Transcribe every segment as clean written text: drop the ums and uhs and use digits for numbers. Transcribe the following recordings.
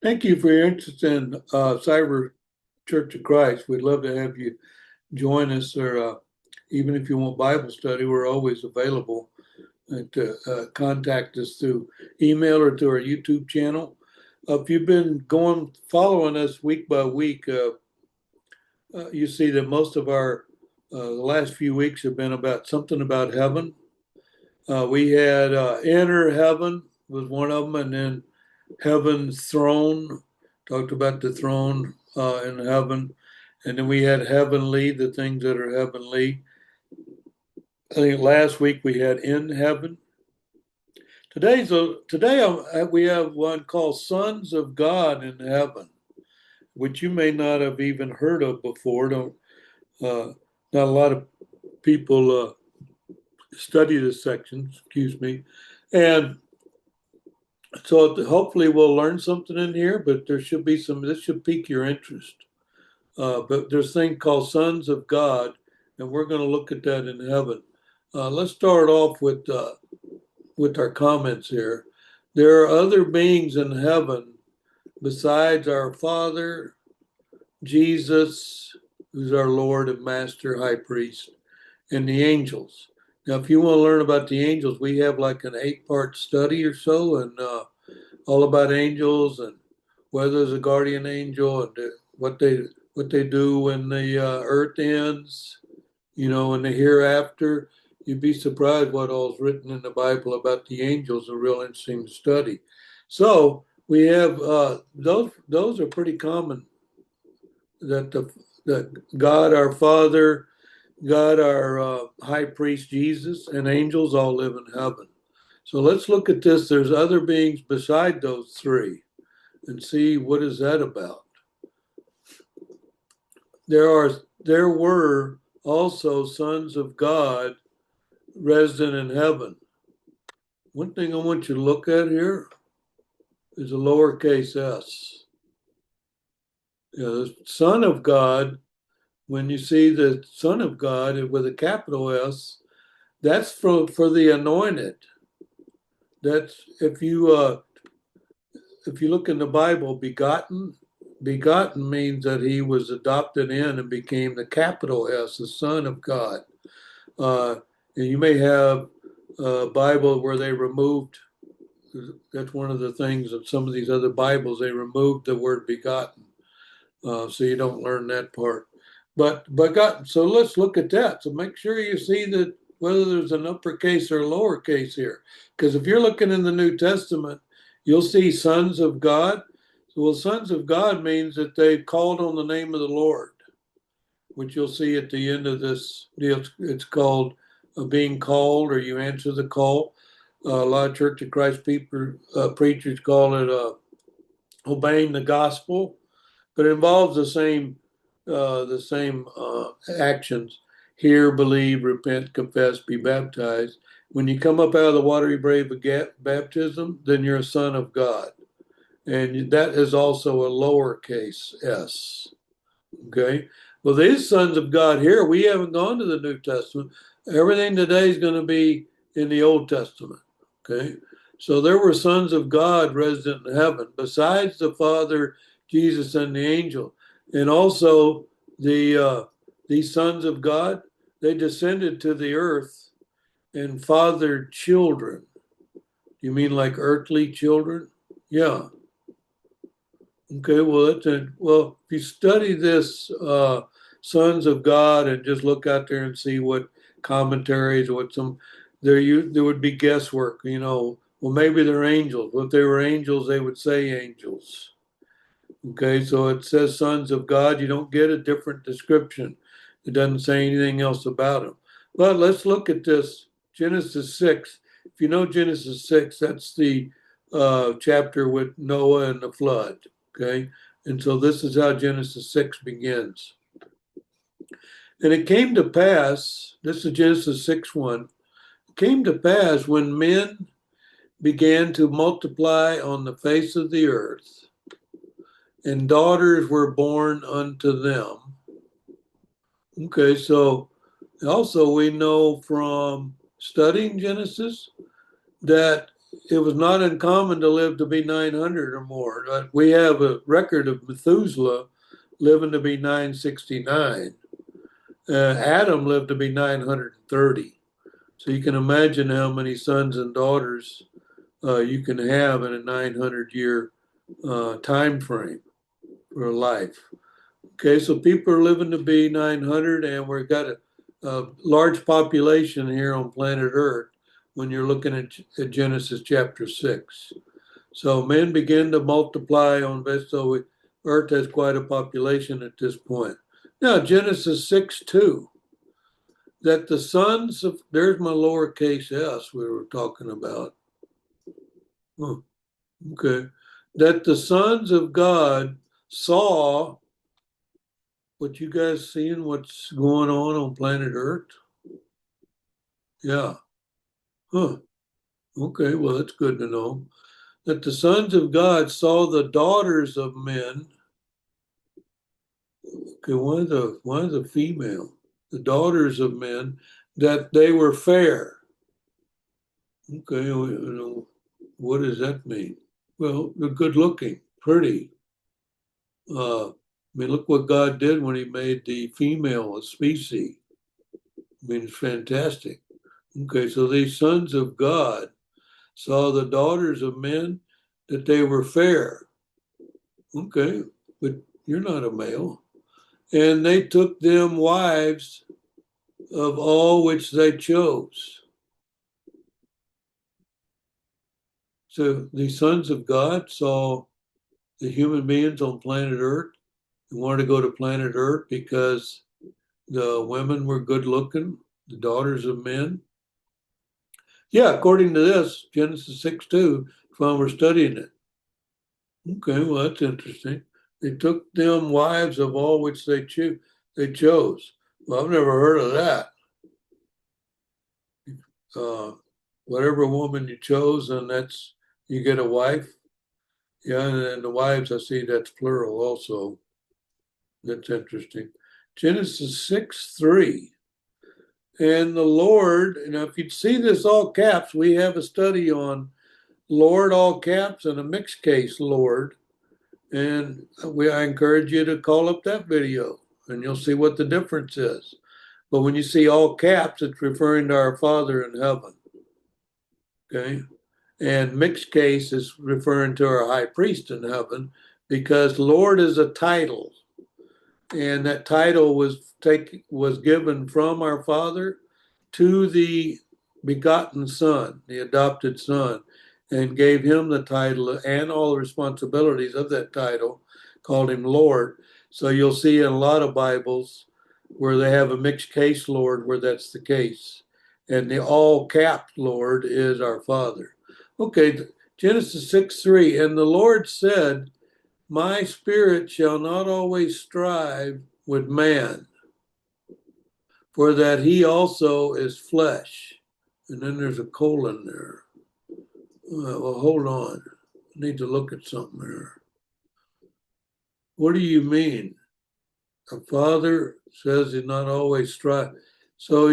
Thank you for your interest in Cyber Church of Christ. We'd love to have you join us, or even if you want Bible study, we're always available to contact us through email or to our YouTube channel. If you've been following us week by week, you see that most of our the last few weeks have been about something about heaven. We had Enter Heaven was one of them, and then Heaven's Throne, talked about the throne in heaven. And then we had Heavenly, the things that are heavenly. I think last week we had In Heaven. Today we have one called Sons of God in Heaven, which you may not have even heard of before. Don't uh, Not a lot of people study this section. Excuse me, and so hopefully we'll learn something in here. But there should be some. This should pique your interest. But there's a thing called sons of God, and we're going to look at that in heaven. Let's start off with our comments here. There are other beings in heaven besides our Father, Jesus, who's our Lord and Master High Priest, and the angels. Now, if you want to learn about the angels, we have like an 8-part study or so, and all about angels and whether there's a guardian angel and what they what they do when the earth ends, in the hereafter. You'd be surprised what all's written in the Bible about the angels. A real interesting study. So we have those. Those are pretty common. That God our Father, God our High Priest Jesus, and angels all live in heaven. So let's look at this. There's other beings beside those three and see what is that about. There were also sons of God resident in heaven. One thing I want you to look at here is a lowercase s. The Son of God, when you see the Son of God with a capital S, that's for the anointed. That's if you look in the Bible, begotten means that he was adopted in and became the capital S, the Son of God. Uh, and you may have a Bible where they removed, that's one of the things of some of these other Bibles, they removed the word begotten. So you don't learn that part. But begotten, so let's look at that. So make sure you see that whether there's an uppercase or a lowercase here. Because if you're looking in the New Testament, you'll see sons of God. So, well, sons of God means that they called on the name of the Lord, which you'll see at the end of this deal. It's called being called, or you answer the call. A lot of Church of Christ people, preachers call it obeying the gospel, but it involves the same actions. Hear, believe, repent, confess, be baptized. When you come up out of the watery grave of baptism, then you're a son of God. And that is also a lowercase s. Okay. Well, these sons of God here, we haven't gone to the New Testament. Everything today is going to be in the Old Testament. Okay. So there were sons of God resident in heaven, besides the Father, Jesus, and the angel. And also these sons of God, they descended to the earth and fathered children. You mean like earthly children? Yeah. Okay, well, if you study this sons of God and just look out there and see what commentaries, what some there would be guesswork. Well, maybe they're angels. Well, if they were angels, they would say angels. Okay, so it says sons of God. You don't get a different description. It doesn't say anything else about them. But let's look at this Genesis 6. If you know Genesis 6, that's the chapter with Noah and the flood. Okay, and so this is how Genesis 6 begins. And it came to pass, this is Genesis 6 1, it came to pass when men began to multiply on the face of the earth, and daughters were born unto them. Okay, so also we know from studying Genesis that it was not uncommon to live to be 900 or more. We have a record of Methuselah living to be 969. Adam lived to be 930. So you can imagine how many sons and daughters you can have in a 900-year time frame for life. Okay, so people are living to be 900, and we've got a large population here on planet Earth when you're looking at Genesis chapter 6. So men begin to multiply on this, so Earth has quite a population at this point. Now, Genesis 6:2, that the sons of, there's my lowercase s we were talking about. Oh, okay. That the sons of God saw, what you guys seeing what's going on planet Earth? Yeah. Huh. Okay, well, that's good to know. That the sons of God saw the daughters of men. Okay, why the female? The daughters of men, that they were fair. Okay, what does that mean? Well, they're good looking, pretty. I mean, look what God did when he made the female a species. I mean, it's fantastic. Okay, so these sons of God saw the daughters of men, that they were fair. Okay, but you're not a male. And they took them wives of all which they chose. So the sons of God saw the human beings on planet Earth and wanted to go to planet Earth because the women were good looking, the daughters of men. Yeah, according to this, Genesis 6:2, while we're studying it. Okay, well, that's interesting. They took them wives of all which they chose. Well, I've never heard of that. Whatever woman you chose, and that's, you get a wife. Yeah, and the wives, I see that's plural also. That's interesting. Genesis 6:3. And the Lord, now if you'd see this all caps, we have a study on Lord all caps and a mixed case Lord. And I encourage you to call up that video and you'll see what the difference is. But when you see all caps, it's referring to our Father in heaven. Okay. And mixed case is referring to our high priest in heaven, because Lord is a title. And that title was given from our Father to the begotten Son, the adopted Son, and gave him the title and all the responsibilities of that title, called him Lord. So you'll see in a lot of Bibles where they have a mixed case Lord, where that's the case. And the all capped Lord is our Father. Okay, Genesis 6:3, and the Lord said, my spirit shall not always strive with man, for that he also is flesh. And then there's a colon there. Well, hold on. I need to look at something here. What do you mean? A father says he's not always strive. So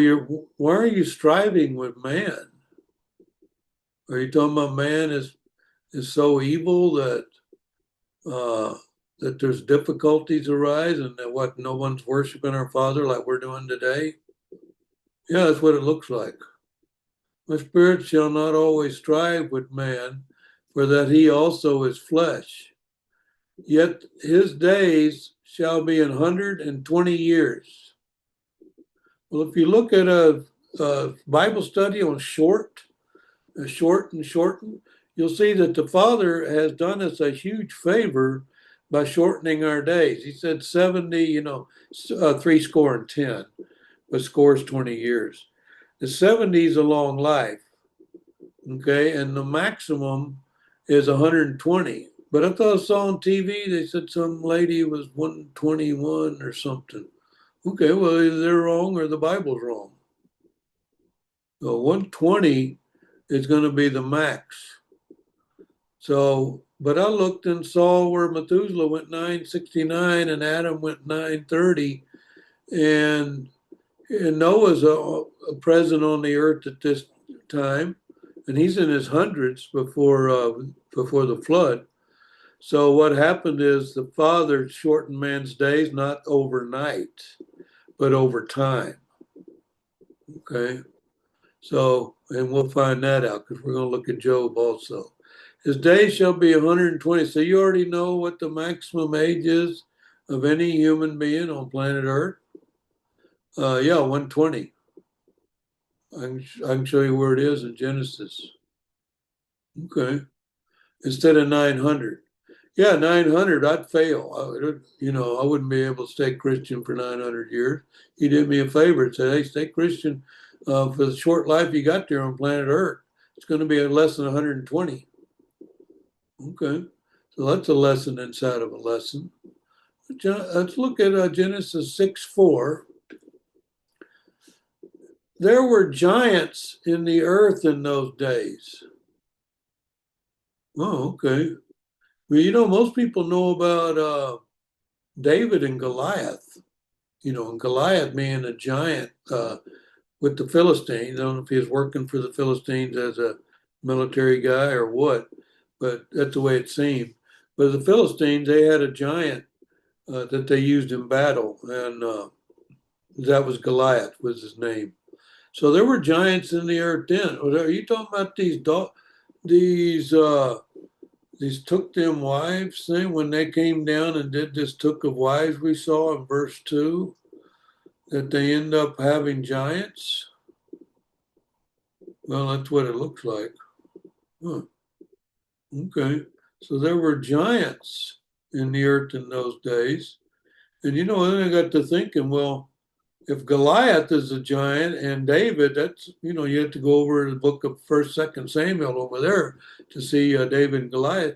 why are you striving with man? Are you talking about man is so evil that that there's difficulties arise and that what, no one's worshiping our Father like we're doing today? Yeah, that's what it looks like. My spirit shall not always strive with man, for that he also is flesh. Yet his days shall be 120 years. Well, if you look at a Bible study on short and shorten, you'll see that the Father has done us a huge favor by shortening our days. He said 70, 70, but scores 20 years. The 70 is a long life, okay, and the maximum is 120. But I thought I saw on TV, they said some lady was 121 or something. Okay, well, either they're wrong or the Bible's wrong. So 120 is going to be the max. So, but I looked and saw where Methuselah went 969 and Adam went 930, and Noah's a present on the earth at this time, and he's in his hundreds before the flood. So what happened is the Father shortened man's days not overnight, but over time. Okay. So, and we'll find that out because we're going to look at Job also. His days shall be 120. So you already know what the maximum age is of any human being on planet Earth. Yeah, 120. I can show you where it is in Genesis. Okay. Instead of 900. Yeah, 900, I'd fail. I wouldn't be able to stay Christian for 900 years. He did me a favor and said, hey, stay Christian for the short life you got there on planet Earth. It's going to be less than 120. Okay. So that's a lesson inside of a lesson. Let's look at Genesis 6:4. There were giants in the earth in those days. Oh, okay. Well, most people know about David and Goliath. And Goliath being a giant with the Philistines. I don't know if he was working for the Philistines as a military guy or what, but that's the way it seemed. But the Philistines, they had a giant that they used in battle, and that was Goliath was his name. So there were giants in the earth then. Are you talking about these these took them wives thing when they came down and did this took of wives we saw in verse 2, that they end up having giants? Well, that's what it looks like. Huh. Okay. So there were giants in the earth in those days. And then I got to thinking, well, if Goliath is a giant and David, that's, you have to go over the book of 1st, 2nd Samuel over there to see David and Goliath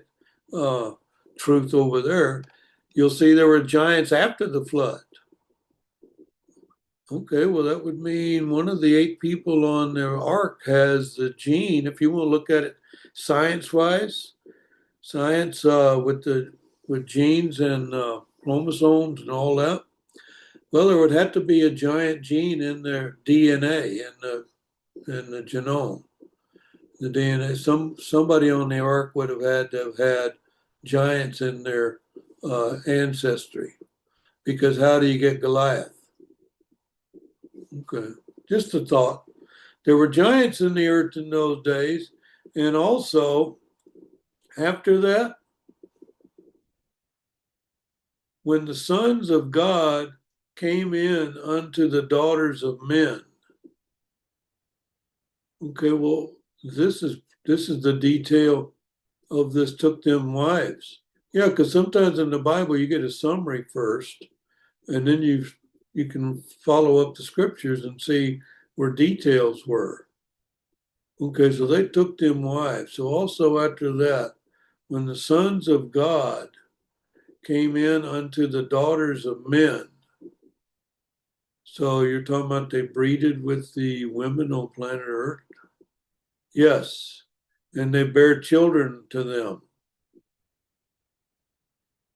truth over there. You'll see there were giants after the flood. Okay, well, that would mean one of the 8 people on their ark has the gene. If you want to look at it science-wise, science with genes and chromosomes and all that. Well, there would have to be a giant gene in their DNA in the genome, the DNA. Somebody on the ark would have had to have had giants in their ancestry, because how do you get Goliath? Okay, just a thought. There were giants in the earth in those days, and also after that, when the sons of God came in unto the daughters of men. Okay, well, this is the detail of this took them wives. Yeah, because sometimes in the Bible you get a summary first, and then you can follow up the scriptures and see where details were. Okay, so they took them wives. So also after that, when the sons of God came in unto the daughters of men. So you're talking about they breeded with the women on planet Earth? Yes. And they bear children to them.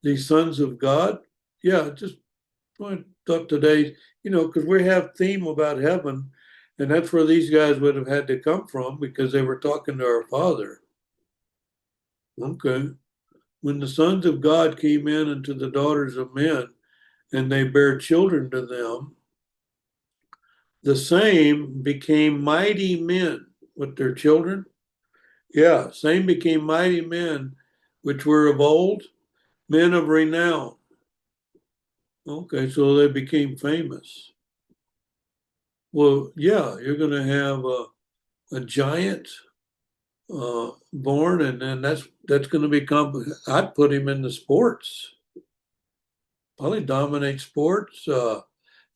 These sons of God? Yeah, just thought today, because we have theme about heaven, and that's where these guys would have had to come from because they were talking to our Father. Okay. When the sons of God came in unto the daughters of men, and they bear children to them, the same became mighty men with their children. Yeah, same became mighty men, which were of old, men of renown. Okay, so they became famous. Well, yeah, you're going to have a giant born, and then that's going to become. I'd put him in the sports. Probably dominate sports. I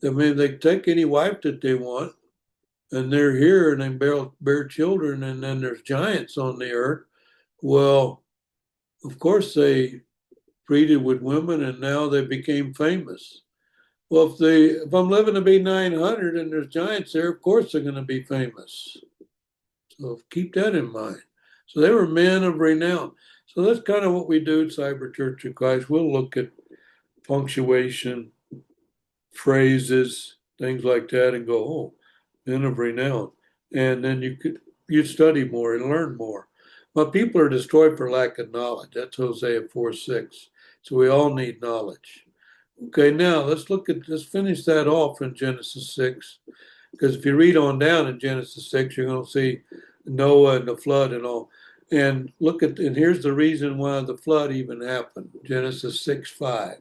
mean, they take any wife that they want, and they're here, and they bear children, and then there's giants on the earth. Well, of course they breeded with women, and now they became famous. Well, if I'm living to be 900 and there's giants there, of course they're going to be famous. So keep that in mind. So they were men of renown. So that's kind of what we do at Cyber Church of Christ. We'll look at punctuation, phrases, things like that, and go, oh, men of renown. And then you could you'd study more and learn more. But people are destroyed for lack of knowledge. That's Hosea 4:6. So we all need knowledge. Okay, now let's finish that off in Genesis 6. Because if you read on down in Genesis 6, you're going to see Noah and the flood and all. And and here's the reason why the flood even happened. Genesis 6:5.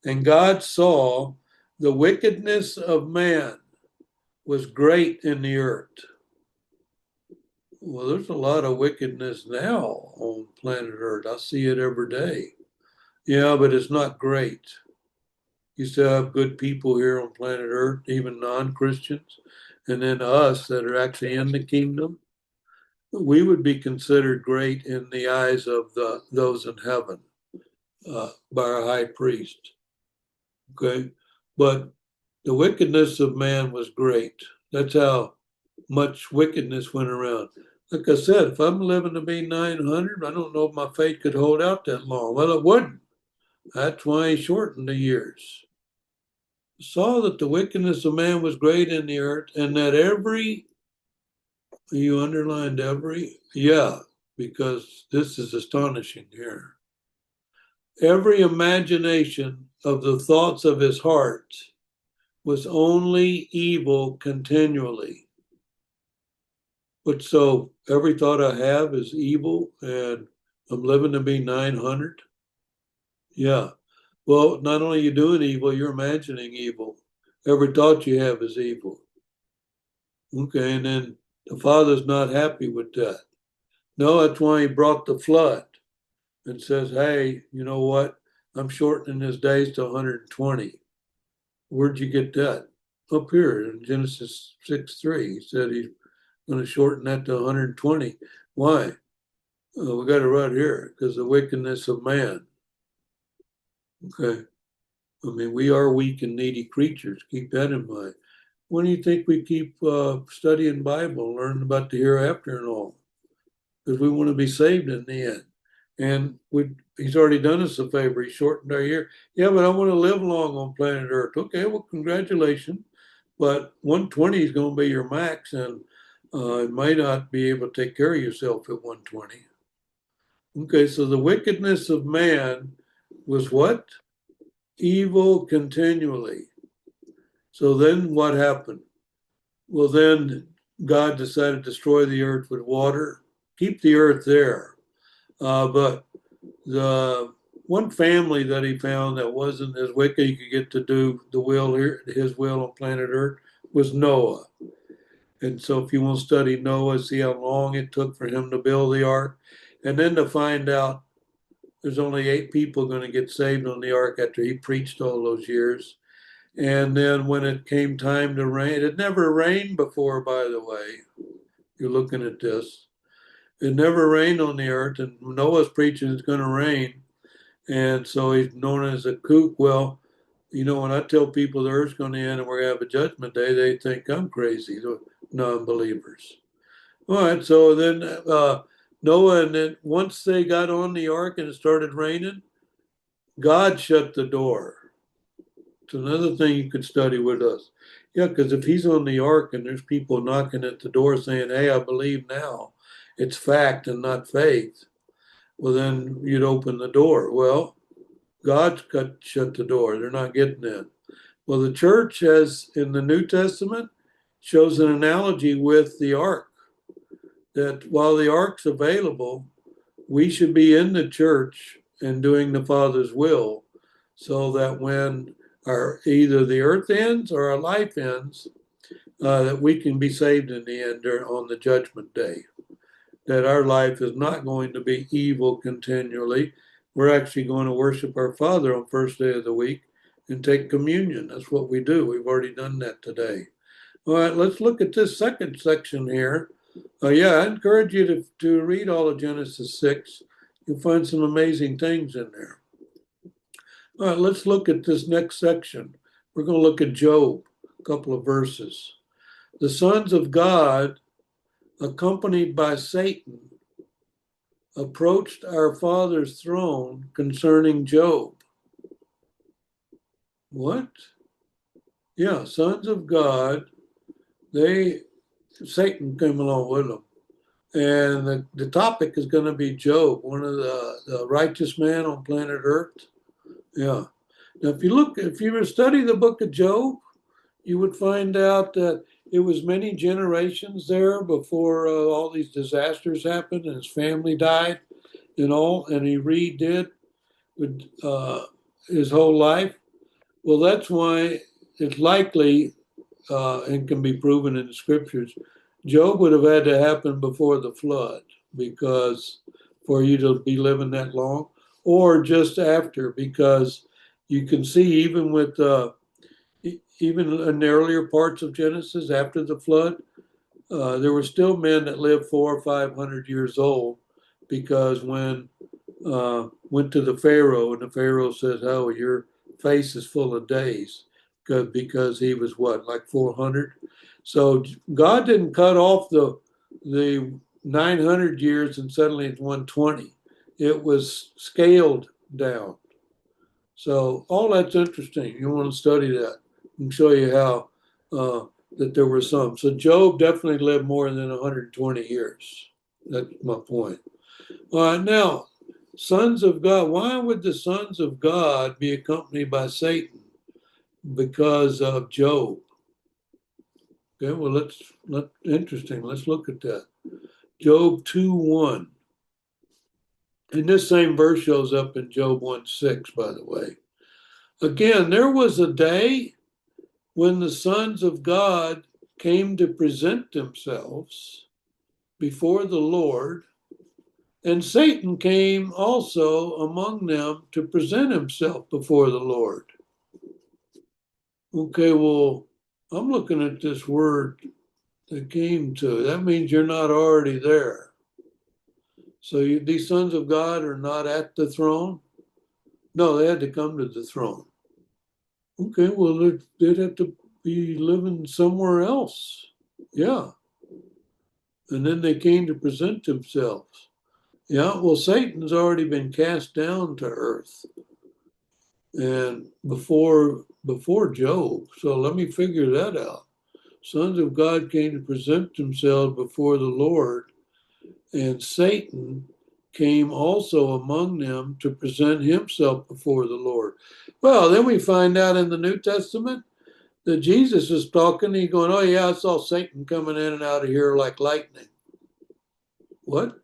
And God saw the wickedness of man was great in the earth. Well, there's a lot of wickedness now on planet Earth. I see it every day. Yeah, but it's not great. You still have good people here on planet Earth, even non-Christians, and then us that are actually in the kingdom. We would be considered great in the eyes of those in heaven by our high priest. Okay, but the wickedness of man was great. That's how much wickedness went around. Like I said, if I'm living to be 900, I don't know if my faith could hold out that long. Well, it wouldn't. That's why he shortened the years. Saw that the wickedness of man was great in the earth, and that you underlined every? Yeah, because this is astonishing here. Every imagination of the thoughts of his heart was only evil continually. But so every thought I have is evil and I'm living to be 900? Yeah. Well, not only are you doing evil, you're imagining evil. Every thought you have is evil. Okay, and then the Father's not happy with that. No, that's why he brought the flood and says, hey, you know what? I'm shortening his days to 120. Where'd you get that? Up here in Genesis 6:3. He said he's going to shorten that to 120. Why? We got it right here because the wickedness of man. Okay. I mean, we are weak and needy creatures. Keep that in mind. When do you think we keep studying Bible, learning about the hereafter and all? Because we want to be saved in the end. And he's already done us a favor. He shortened our year. Yeah, but I want to live long on planet Earth. Okay, well, congratulations. But 120 is going to be your max, and you might not be able to take care of yourself at 120. Okay, so the wickedness of man was what? Evil continually. So then what happened? Well, then God decided to destroy the earth with water, keep the earth there. But the one family that he found that wasn't as wicked, he could get to do the will here, his will on planet Earth, was Noah. And so if you want to study Noah, see how long it took for him to build the ark, and then to find out there's only 8 people going to get saved on the ark after he preached all those years. And then when it came time to rain, it had never rained before, by the way. You're looking at this. It never rained on the earth, and Noah's preaching it's going to rain. And so he's known as a kook. Well, you know, when I tell people the earth's going to end and we're going to have a judgment day, they think I'm crazy, non-believers. All right, so then Noah, and then once they got on the ark and it started raining, God shut the door. It's another thing you could study with us. Yeah, because if he's on the ark and there's people knocking at the door saying, hey, I believe now, it's fact and not faith, well, then you'd open the door. Well, God's shut the door. They're not getting in. Well, the church, as in the New Testament, shows an analogy with the ark, that while the ark's available, we should be in the church and doing the Father's will, so that when either the earth ends or our life ends, that we can be saved in the end on the judgment day. That our life is not going to be evil continually. We're actually going to worship our Father on first day of the week and take communion. That's what we do. We've already done that today. All right, let's look at this second section here. Yeah, I encourage you to read all of Genesis 6. You'll find some amazing things in there. All right, let's look at this next section. We're going to look at Job, a couple of verses. The sons of God, accompanied by Satan, approached our Father's throne concerning Job. What? Yeah, sons of God, Satan came along with them. And the topic is going to be Job, one of the righteous man on planet Earth. Yeah. Now, if you were to study the book of Job, you would find out that it was many generations there before all these disasters happened and his family died and all, and he redid with his whole life. Well, that's why it's likely and can be proven in the scriptures. Job would have had to happen before the flood because for you to be living that long, or just after, because you can see even in the earlier parts of Genesis after the flood, there were still men that lived 400 or 500 years old, because when went to the Pharaoh, and the Pharaoh says, "Oh, your face is full of days," because he was what, like 400. So God didn't cut off the 900 years and suddenly it's 120. It was scaled down. So all that's interesting. You want to study that and show you how that there were some. So Job definitely lived more than 120 years. That's my point. All right, now, sons of God. Why would the sons of God be accompanied by Satan? Because of Job. Okay, well, interesting. Let's look at that. Job 2:1. And this same verse shows up in Job 1:6, by the way. Again, there was a day when the sons of God came to present themselves before the Lord, and Satan came also among them to present himself before the Lord. Okay, well, I'm looking at this word that came to. That means you're not already there. So these sons of God are not at the throne? No, they had to come to the throne. Okay, well, they'd have to be living somewhere else. Yeah. And then they came to present themselves. Yeah, well, Satan's already been cast down to earth and before Job. So let me figure that out. Sons of God came to present themselves before the Lord, and Satan came also among them to present himself before the Lord. Well, then we find out in the New Testament that Jesus is talking. He's going, "Oh yeah, I saw Satan coming in and out of here like lightning." What?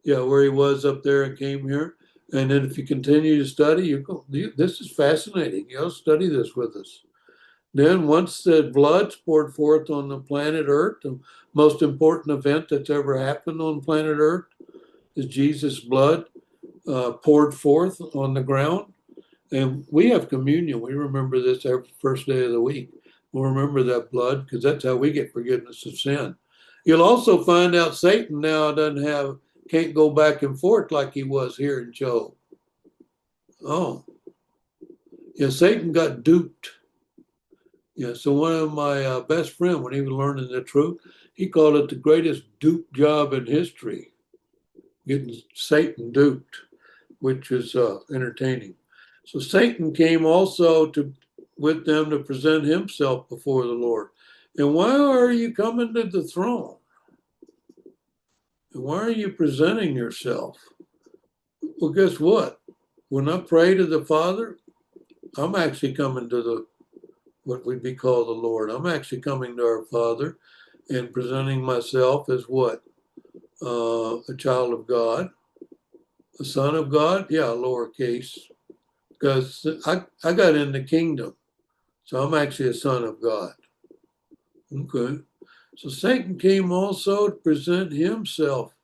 Yeah, where he was up there and came here. And then if you continue to study, this is fascinating. You'll study this with us. Then once the blood's poured forth on the planet Earth, the most important event that's ever happened on planet Earth is Jesus' blood poured forth on the ground. And we have communion. We remember this every first day of the week. We'll remember that blood because that's how we get forgiveness of sin. You'll also find out Satan now can't go back and forth like he was here in Job. Oh, yeah, Satan got duped. Yeah, so one of my best friend, when he was learning the truth, he called it the greatest dupe job in history, getting Satan duped, which is entertaining. So Satan came also with them to present himself before the Lord. And why are you coming to the throne? And why are you presenting yourself? Well, guess what? When I pray to the Father, I'm actually coming to what would be called the Lord. I'm actually coming to our Father and presenting myself as what? A child of God, a son of God? Yeah, lowercase. Because I got in the kingdom. So I'm actually a son of God. Okay. So Satan came also to present himself.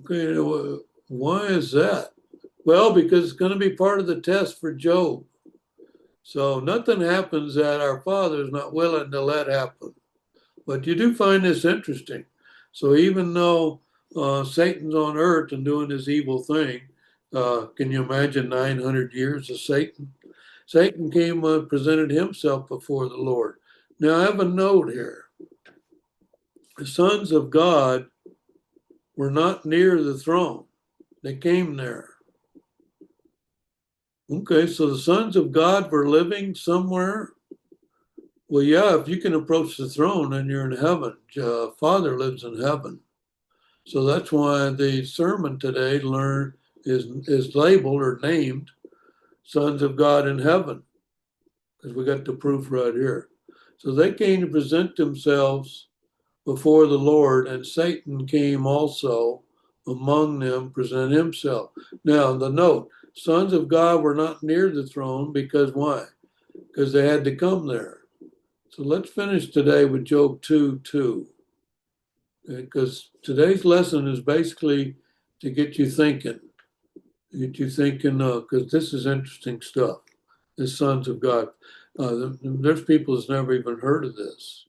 Okay. Why is that? Well, because it's going to be part of the test for Job. So nothing happens that our Father is not willing to let happen. But you do find this interesting. So even though Satan's on earth and doing his evil thing, can you imagine 900 years of Satan? Satan came and presented himself before the Lord. Now I have a note here. The sons of God were not near the throne. They came there. Okay, so the sons of God were living somewhere Well, yeah, if you can approach the throne, then you're in heaven. Father lives in heaven. So that's why the sermon today is labeled or named Sons of God in Heaven, because we got the proof right here. So they came to present themselves before the Lord, and Satan came also among them, present himself. Now, the note, sons of God were not near the throne because why? Because they had to come there. So let's finish today with Job 2:2, because today's lesson is basically to get you thinking, because this is interesting stuff. The sons of God. There's people that's never even heard of this.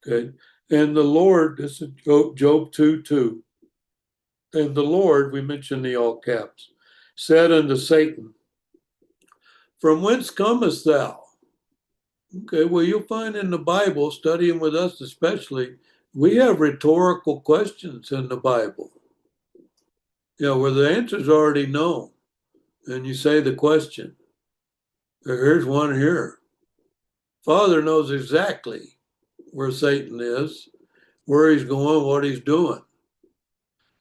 Okay, and the Lord, this is Job 2:2. And the Lord, we mentioned the all caps, said unto Satan, from whence comest thou? Okay, well, you'll find in the Bible, studying with us especially, we have rhetorical questions in the Bible. Where the answer's already known. And you say the question. Here's one here. Father knows exactly where Satan is, where he's going, what he's doing.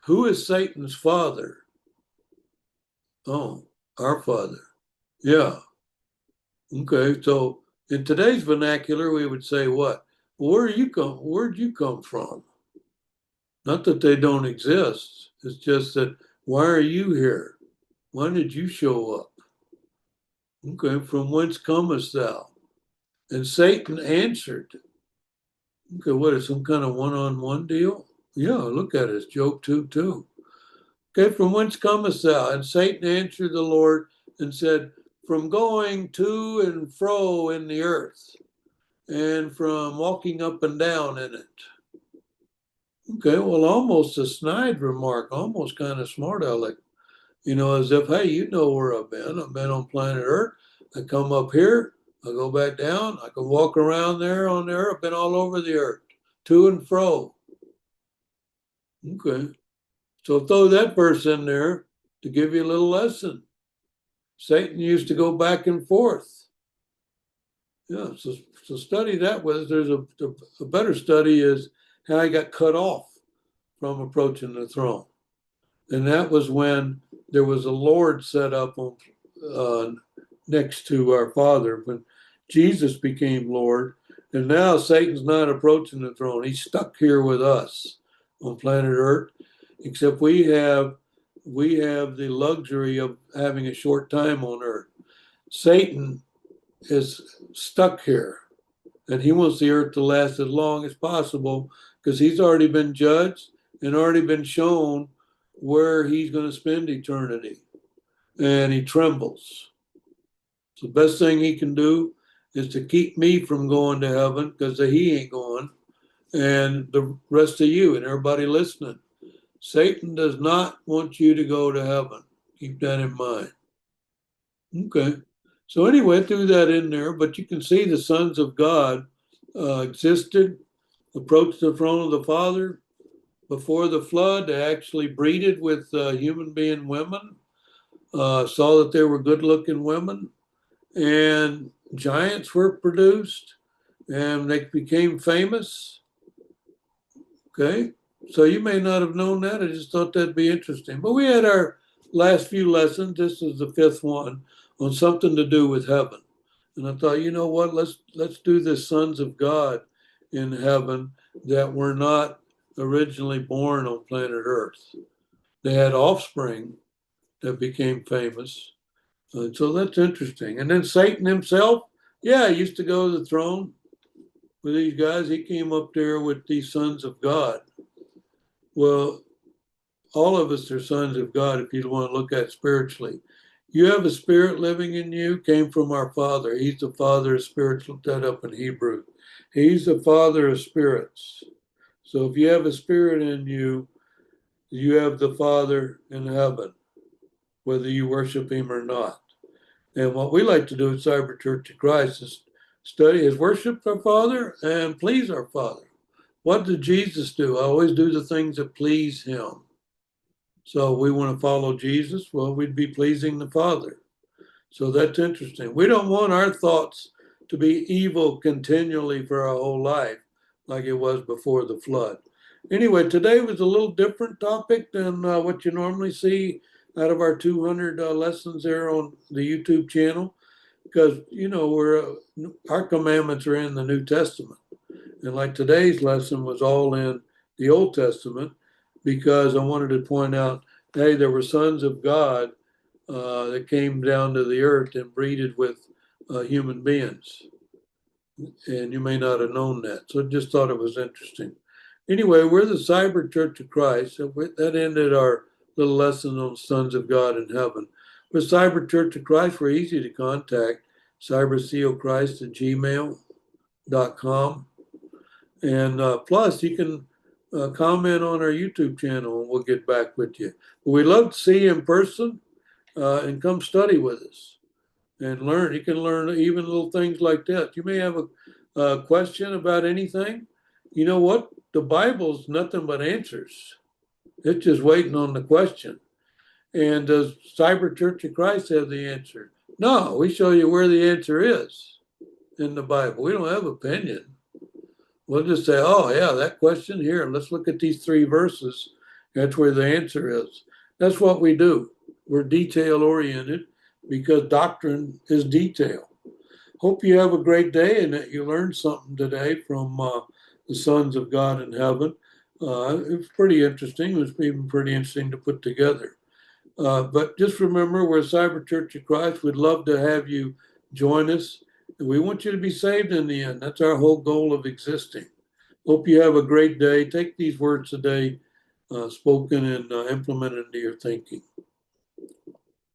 Who is Satan's father? Oh, our Father. Yeah. Okay, so in today's vernacular, we would say what? Where'd you come from? Not that they don't exist. It's just that why are you here? When did you show up? Okay, from whence comest thou? And Satan answered. Okay, what is some kind of one-on-one deal? Yeah, look at it. It's Job 2:2. Okay, from whence comest thou? And Satan answered the Lord and said, from going to and fro in the earth, and from walking up and down in it. Okay, well, almost a snide remark, almost kind of smart aleck, as if, hey, you know where I've been. I've been on planet Earth. I come up here, I go back down, I can walk around there on the earth. I've been all over the earth, to and fro. Okay, so throw that verse in there to give you a little lesson. Satan used to go back and forth. Yeah, so study that with us. There's a better study is how he got cut off from approaching the throne. And that was when there was a Lord set up on, next to our Father, when Jesus became Lord. And now Satan's not approaching the throne. He's stuck here with us on planet Earth, except we have the luxury of having a short time on Earth. Satan is stuck here, and he wants the earth to last as long as possible because he's already been judged and already been shown where he's going to spend eternity, and he trembles. So the best thing he can do is to keep me from going to heaven because he ain't going, and the rest of you and everybody listening. Satan does not want you to go to heaven. Keep that in mind. Okay. So anyway, I threw that in there, but you can see the sons of God existed, approached the throne of the Father before the flood. They actually breeded with human being women, saw that they were good-looking women, and giants were produced, and they became famous. Okay, so you may not have known that. I just thought that'd be interesting. But we had our last few lessons. This is the fifth one on something to do with heaven. And I thought, you know what? Let's do the sons of God in heaven that were not originally born on planet Earth. They had offspring that became famous. And so that's interesting. And then Satan himself, yeah, he used to go to the throne with these guys. He came up there with these sons of God. Well, all of us are sons of God if you want to look at spiritually. You have a spirit living in you, came from our Father. He's the Father of spirits, look that up in Hebrew. He's the Father of spirits. So if you have a spirit in you, you have the Father in heaven, whether you worship him or not. And what we like to do at Cyber Church of Christ is worship our Father and please our Father. What did Jesus do? I always do the things that please him. So we want to follow Jesus. Well, we'd be pleasing the Father. So that's interesting. We don't want our thoughts to be evil continually for our whole life, like it was before the flood. Anyway, today was a little different topic than what you normally see out of our 200 lessons there on the YouTube channel, because our commandments are in the New Testament, and like today's lesson was all in the Old Testament, because I wanted to point out, hey, there were sons of God that came down to the earth and breeded with human beings. And you may not have known that. So I just thought it was interesting. Anyway, we're the Cyber Church of Christ. So that ended our little lesson on Sons of God in Heaven. We're Cyber Church of Christ. We're easy to contact. cybercochrist@gmail.com. And plus, you can comment on our YouTube channel and we'll get back with you. But we'd love to see you in person and come study with us and learn. You can learn even little things like that. You may have a question about anything. You know what? The Bible's nothing but answers. It's just waiting on the question. And does Cyber Church of Christ have the answer? No, we show you where the answer is in the Bible. We don't have opinion. We'll just say, oh, yeah, that question here. Let's look at these 3 verses. That's where the answer is. That's what we do. We're detail oriented because doctrine is detail. Hope you have a great day and that you learned something today from the sons of God in heaven. It was pretty interesting. It was even pretty interesting to put together. But just remember, we're Cyber Church of Christ. We'd love to have you join us. And we want you to be saved in the end. That's our whole goal of existing. Hope you have a great day. Take these words today, spoken and implemented into your thinking.